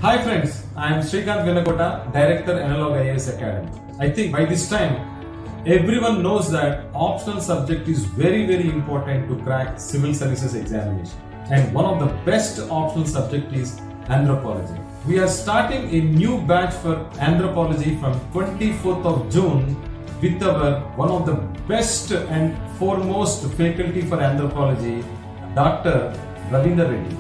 Hi friends, I am Srikanth Vinakota, Director Analog IAS Academy. I think by this time, everyone knows that optional subject is very important to crack civil services examination. And one of the best optional subject is Anthropology. We are starting a new batch for Anthropology from 24th of June with our one of the best and foremost faculty for Anthropology, Dr. Ravindra Reddy.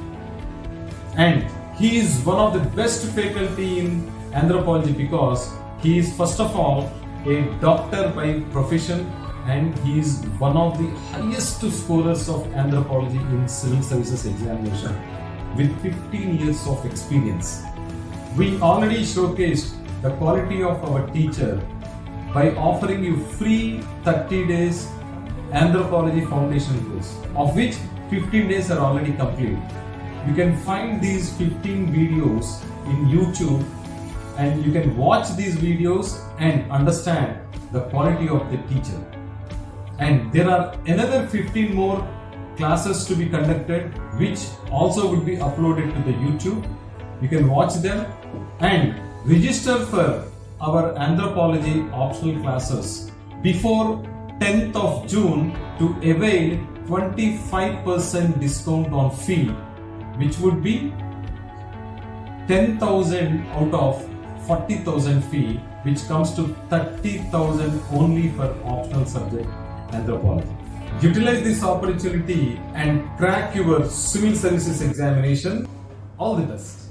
And he is one of the best faculty in Anthropology because he is first of all a doctor by profession and he is one of the highest scorers of Anthropology in civil services examination with 15 years of experience. We already showcased the quality of our teacher by offering you free 30 days Anthropology foundation course, of which 15 days are already complete. You can find these 15 videos in YouTube and you can watch these videos and understand the quality of the teacher. And there are another 15 more classes to be conducted which also would be uploaded to the YouTube. You can watch them and register for our Anthropology optional classes before 10th of June to avail 25% discount on fee, which would be 10,000 out of 40,000 fee, which comes to 30,000 only for optional subject Anthropology. Utilize this opportunity and crack your civil services examination. All the best.